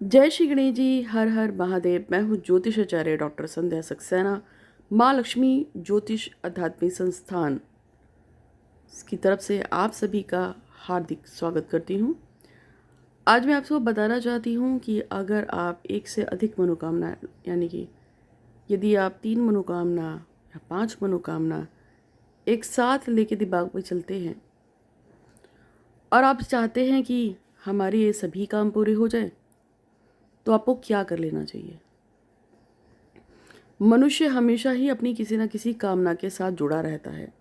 जय श्री गणेश जी। हर हर महादेव। मैं हूँ ज्योतिषाचार्य डॉक्टर संध्या सक्सेना, माँ लक्ष्मी ज्योतिष आध्यात्मिक संस्थान की तरफ से आप सभी का हार्दिक स्वागत करती हूँ। आज मैं आपको बताना चाहती हूँ कि अगर आप एक से अधिक मनोकामना, यानी कि यदि आप 3 मनोकामना या 5 मनोकामना एक साथ लेके दिमाग में चलते हैं और आप चाहते हैं कि हमारे ये सभी काम पूरे हो जाए, तो आपको क्या कर लेना चाहिए। मनुष्य हमेशा ही अपनी किसी न किसी कामना के साथ जुड़ा रहता है,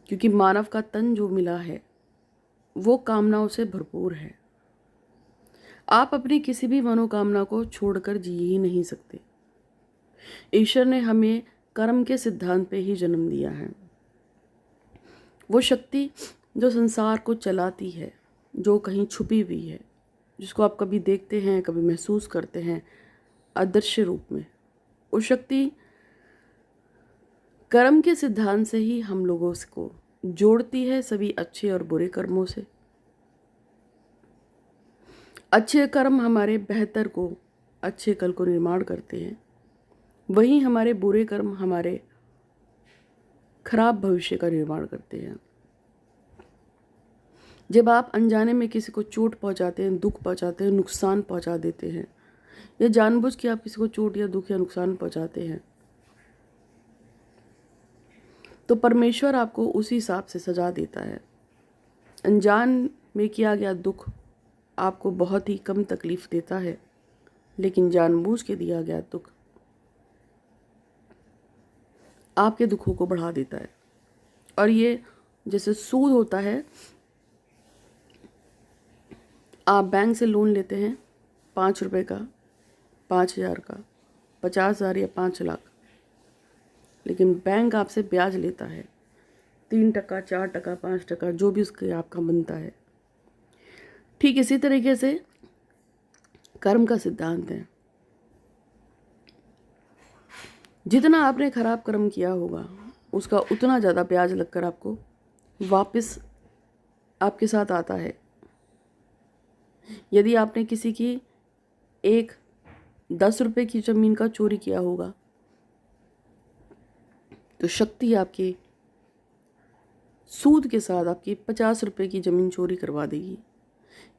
क्योंकि मानव का तन जो मिला है वो कामनाओं से भरपूर है। आप अपनी किसी भी मनोकामना को छोड़कर जी ही नहीं सकते। ईश्वर ने हमें कर्म के सिद्धांत पे ही जन्म दिया है। वो शक्ति जो संसार को चलाती है, जो कहीं छुपी हुई है, जिसको आप कभी देखते हैं, कभी महसूस करते हैं अदृश्य रूप में, वो शक्ति कर्म के सिद्धांत से ही हम लोगों को जोड़ती है, सभी अच्छे और बुरे कर्मों से। अच्छे कर्म हमारे बेहतर को, अच्छे कल को निर्माण करते हैं, वहीं हमारे बुरे कर्म हमारे खराब भविष्य का निर्माण करते हैं। जब आप अनजाने में किसी को चोट पहुंचाते हैं, दुख पहुंचाते हैं, नुकसान पहुंचा देते हैं, या जानबूझ के आप किसी को चोट या दुख या नुकसान पहुंचाते हैं, तो परमेश्वर आपको उसी हिसाब से सजा देता है। अनजान में किया गया दुख आपको बहुत ही कम तकलीफ देता है, लेकिन जानबूझ के दिया गया दुख आपके दुखों को बढ़ा देता है। और ये जैसे सूद होता है, आप बैंक से लोन लेते हैं 5 रुपए का, 5,000 का, 50,000 या 5 लाख, लेकिन बैंक आपसे ब्याज लेता है 3%, 4%, 5%, जो भी उसके आपका बनता है। ठीक इसी तरीके से कर्म का सिद्धांत है। जितना आपने खराब कर्म किया होगा, उसका उतना ज़्यादा ब्याज लगकर आपको वापस आपके साथ आता है। यदि आपने किसी की एक 10 रुपए की ज़मीन का चोरी किया होगा, तो शक्ति आपकी सूद के साथ आपकी 50 रुपए की ज़मीन चोरी करवा देगी।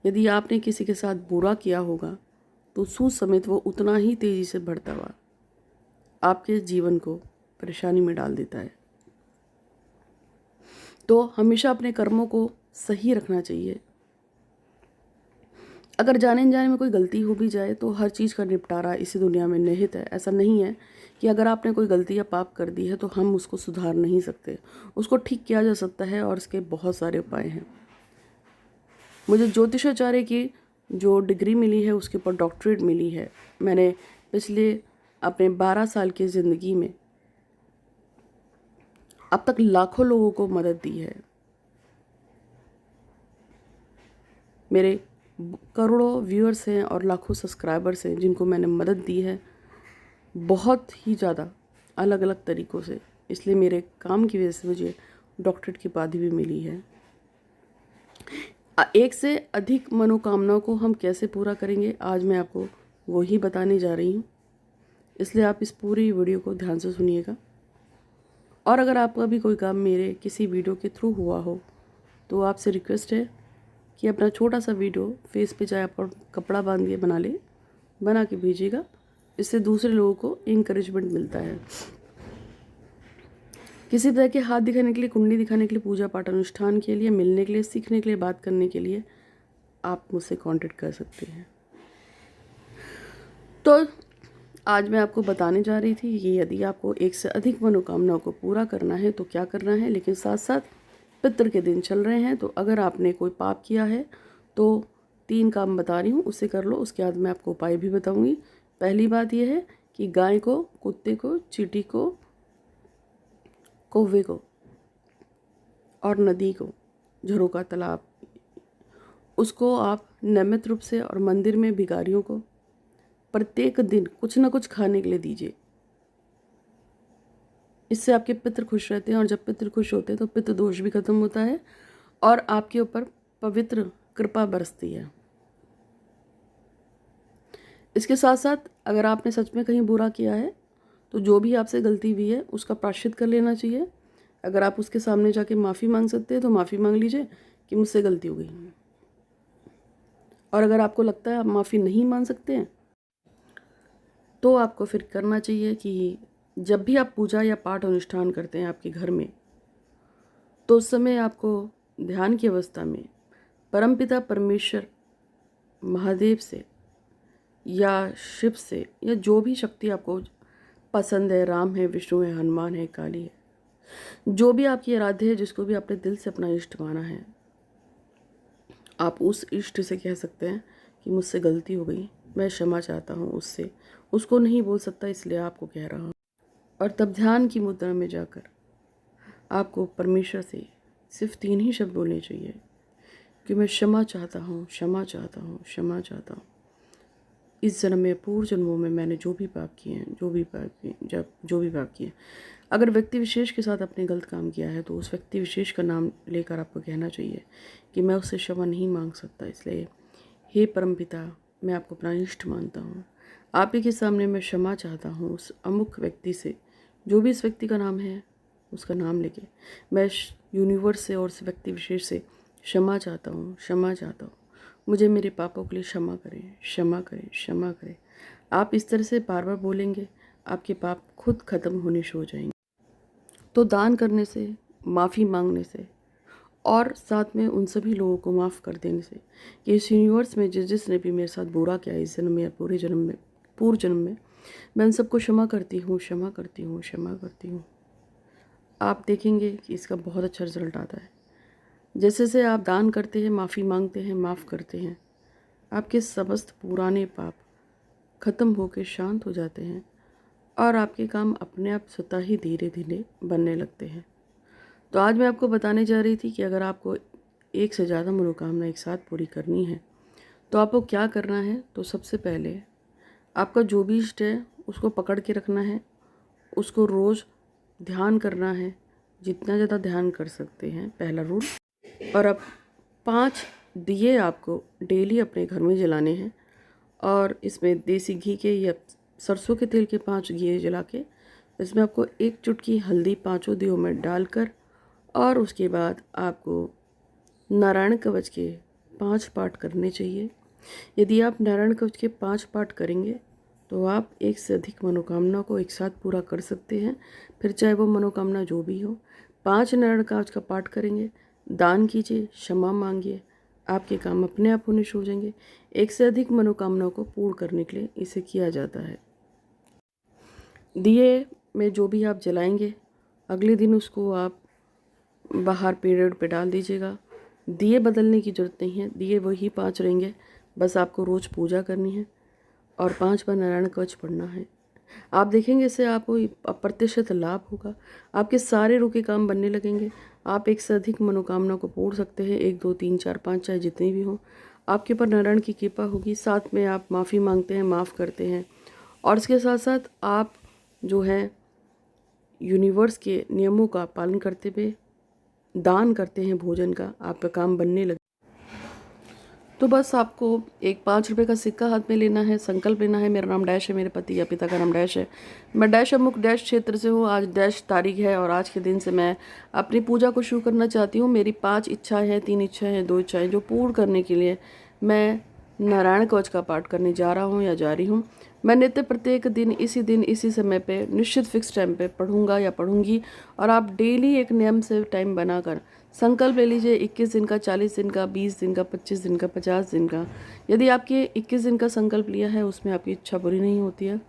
यदि आपने किसी के साथ बुरा किया होगा, तो सूद समेत वो उतना ही तेज़ी से बढ़ता हुआ आपके जीवन को परेशानी में डाल देता है। तो हमेशा अपने कर्मों को सही रखना चाहिए। अगर जाने अनजाने में कोई गलती हो भी जाए, तो हर चीज़ का निपटारा इसी दुनिया में निहित है। ऐसा नहीं है कि अगर आपने कोई गलती या पाप कर दी है तो हम उसको सुधार नहीं सकते। उसको ठीक किया जा सकता है और इसके बहुत सारे उपाय हैं। मुझे ज्योतिषाचार्य की जो डिग्री मिली है, उसके ऊपर डॉक्टरेट मिली है। मैंने पिछले अपने 12 साल की ज़िंदगी में अब तक लाखों लोगों को मदद दी है। मेरे करोड़ों व्यूअर्स हैं और लाखों सब्सक्राइबर्स हैं जिनको मैंने मदद दी है, बहुत ही ज़्यादा अलग अलग तरीक़ों से। इसलिए मेरे काम की वजह से मुझे डॉक्टरेट की उपाधि भी मिली है। एक से अधिक मनोकामनाओं को हम कैसे पूरा करेंगे, आज मैं आपको वही बताने जा रही हूँ। इसलिए आप इस पूरी वीडियो को ध्यान से सुनिएगा। और अगर आपका भी कोई काम मेरे किसी वीडियो के थ्रू हुआ हो, तो आपसे रिक्वेस्ट है कि अपना छोटा सा वीडियो फेस पे चाहे आप कपड़ा बांध के बना के भेजिएगा। इससे दूसरे लोगों को इंकरेजमेंट मिलता है। किसी तरह के हाथ दिखाने के लिए, कुंडली दिखाने के लिए, पूजा पाठ अनुष्ठान के लिए, मिलने के लिए, सीखने के लिए, बात करने के लिए आप मुझसे कांटेक्ट कर सकते हैं। तो आज मैं आपको बताने जा रही थी कि यदि आपको एक से अधिक मनोकामनाओं को पूरा करना है तो क्या करना है। लेकिन साथ साथ पितृ के दिन चल रहे हैं, तो अगर आपने कोई पाप किया है तो 3 काम बता रही हूँ, उससे कर लो। उसके बाद मैं आपको उपाय भी बताऊँगी। पहली बात यह है कि गाय को, कुत्ते को, चींटी को, कौवे को और नदी को, झरोका, तालाब, उसको आप नियमित रूप से और मंदिर में भिखारियों को प्रत्येक दिन कुछ ना कुछ खाने के लिए दीजिए। इससे आपके पितृ खुश रहते हैं, और जब पितृ खुश होते हैं तो पितृ दोष भी खत्म होता है और आपके ऊपर पवित्र कृपा बरसती है। इसके साथ साथ अगर आपने सच में कहीं बुरा किया है तो जो भी आपसे गलती हुई है उसका प्रायश्चित कर लेना चाहिए। अगर आप उसके सामने जाके माफ़ी मांग सकते हैं तो माफ़ी मांग लीजिए कि मुझसे गलती हो गई। और अगर आपको लगता है आप माफ़ी नहीं मांग सकते हैं तो आपको फिर करना चाहिए कि जब भी आप पूजा या पाठ अनुष्ठान करते हैं आपके घर में, तो उस समय आपको ध्यान की अवस्था में परमपिता परमेश्वर महादेव से या शिव से या जो भी शक्ति आपको पसंद है, राम है, विष्णु है, हनुमान है, काली है, जो भी आपकी आराध्य है, जिसको भी आपने दिल से अपना इष्ट माना है, आप उस इष्ट से कह सकते हैं कि मुझसे गलती हो गई, मैं क्षमा चाहता हूँ उससे। उसको नहीं बोल सकता इसलिए आपको कह रहा हूँ। और तब ध्यान की मुद्रा में जाकर आपको परमेश्वर से सिर्फ 3 ही शब्द बोलने चाहिए कि मैं क्षमा चाहता हूँ, क्षमा चाहता हूँ, क्षमा चाहता हूँ। इस जन्म में, पूर्व जन्मों में मैंने जो भी पाप किए हैं, जो भी पाप किए हैं, अगर व्यक्ति विशेष के साथ आपने गलत काम किया है तो उस व्यक्ति विशेष का नाम लेकर आपको कहना चाहिए कि मैं उससे क्षमा नहीं मांग सकता, इसलिए हे परमपिता, मैं आपको अपना इष्ट मानता हूँ, आप ही के सामने मैं क्षमा चाहता हूँ उस अमुक व्यक्ति से, जो भी इस व्यक्ति का नाम है उसका नाम लेके मैं यूनिवर्स से और उस व्यक्ति विशेष से क्षमा चाहता हूँ, क्षमा चाहता हूँ, मुझे मेरे पापों के लिए क्षमा करें, क्षमा करें, क्षमा करें। आप इस तरह से बार बार बोलेंगे, आपके पाप खुद खत्म होने शुरू हो जाएंगे। तो दान करने से, माफ़ी मांगने से और साथ में उन सभी लोगों को माफ़ कर देने से कि इस यूनिवर्स में जिसने भी मेरे साथ बुरा किया इस जन्म में या पूर्व जन्म में, मैं उन सबको क्षमा करती हूँ, क्षमा करती हूँ, क्षमा करती हूँ। आप देखेंगे कि इसका बहुत अच्छा रिजल्ट आता है। जैसे जैसे आप दान करते हैं, माफ़ी मांगते हैं, माफ़ करते हैं, आपके समस्त पुराने पाप खत्म होकर शांत हो जाते हैं और आपके काम अपने आप स्वतः ही धीरे धीरे बनने लगते हैं। तो आज मैं आपको बताने जा रही थी कि अगर आपको एक से ज़्यादा मनोकामना एक साथ पूरी करनी है तो आपको क्या करना है। तो सबसे पहले आपका जो भी इष्ट है उसको पकड़ के रखना है, उसको रोज़ ध्यान करना है, जितना ज़्यादा ध्यान कर सकते हैं, पहला रूल। और अब 5 दिए आपको डेली अपने घर में जलाने हैं और इसमें देसी घी के या सरसों के तेल के 5 दिए जला के इसमें आपको 1 चुटकी हल्दी 5 दियों में डालकर और उसके बाद आपको नारायण कवच के 5 पाठ करने चाहिए। यदि आप नारायण कवच के 5 पाठ करेंगे तो आप एक से अधिक मनोकामना को एक साथ पूरा कर सकते हैं, फिर चाहे वो मनोकामना जो भी हो। 5 नारायण कवच का पाठ करेंगे, दान कीजिए, क्षमा मांगिए, आपके काम अपने आप होने शुरू हो जाएंगे। एक से अधिक मनोकामनाओं को पूर्ण करने के लिए इसे किया जाता है। दिए में जो भी आप जलाएंगे अगले दिन उसको आप बाहर पेड़ पे डाल दीजिएगा। दिए बदलने की ज़रूरत नहीं है, दिए वही 5 रहेंगे, बस आपको रोज़ पूजा करनी है और 5 बार नारायण कवच पढ़ना है। आप देखेंगे इससे आपको अप्रत्याशित लाभ होगा, आपके सारे रुके काम बनने लगेंगे। आप एक से अधिक मनोकामना को पूर्ण सकते हैं, 1 2 3 4 5 चाहे जितनी भी हो, आपके ऊपर नारायण की कृपा होगी। साथ में आप माफ़ी मांगते हैं, माफ़ करते हैं और इसके साथ साथ आप जो है यूनिवर्स के नियमों का पालन करते हुए दान करते हैं भोजन का, आपका काम बनने लगे। तो बस आपको एक 5 रुपये का सिक्का हाथ में लेना है, संकल्प लेना है, मेरा नाम डैश है, मेरे पति या पिता का नाम डैश है, मैं डैश अमुक डैश क्षेत्र से हूँ, आज डैश तारीख है और आज के दिन से मैं अपनी पूजा को शुरू करना चाहती हूँ। मेरी 5 इच्छाएं हैं, 3 इच्छाएं हैं, 2 इच्छाएं जो पूर्ण करने के लिए मैं नारायण कवच का पाठ करने जा रहा हूँ या जा रही हूँ। मैं नित्य प्रत्येक दिन इसी समय पे निश्चित फिक्स टाइम पे पढ़ूंगा या पढ़ूंगी और आप डेली एक नियम से टाइम बनाकर संकल्प ले लीजिए। 21 दिन का, 40 दिन का, 20 दिन का, 25 दिन का, 50 दिन का। यदि आपके 21 दिन का संकल्प लिया है उसमें आपकी इच्छा पूरी नहीं होती है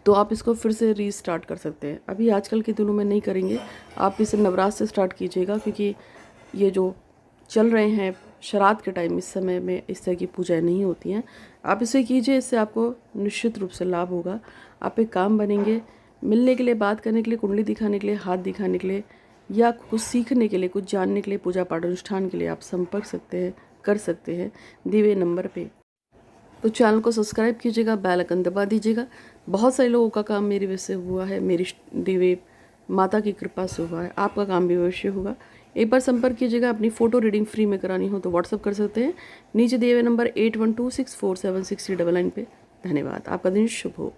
तो आप इसको फिर से रीस्टार्ट कर सकते हैं। अभी आजकल के दिनों में नहीं करेंगे, आप इसे नवरात्र से स्टार्ट कीजिएगा क्योंकि ये जो चल रहे हैं श्राद्ध के टाइम, इस समय में इस तरह की पूजाएं नहीं होती हैं। आप इसे कीजिए, इससे आपको निश्चित रूप से लाभ होगा। आप एक काम बनेंगे, मिलने के लिए, बात करने के लिए, कुंडली दिखाने के लिए, हाथ दिखाने के लिए या कुछ सीखने के लिए, कुछ जानने के लिए, पूजा पाठ अनुष्ठान के लिए आप संपर्क कर सकते हैं दिए नंबर पे। तो चैनल को सब्सक्राइब कीजिएगा, बेल आइकन दबा दीजिएगा। बहुत सारे लोगों का काम मेरी वजह से हुआ है, मेरी दिव्य माता की कृपा से हुआ है, आपका काम भी अवश्य होगा। एक बार संपर्क कीजिएगा। अपनी फ़ोटो रीडिंग फ्री में करानी हो तो व्हाट्सअप कर सकते हैं, नीचे दिए हुए नंबर 8126476399 पे धन्यवाद। आपका दिन शुभ हो।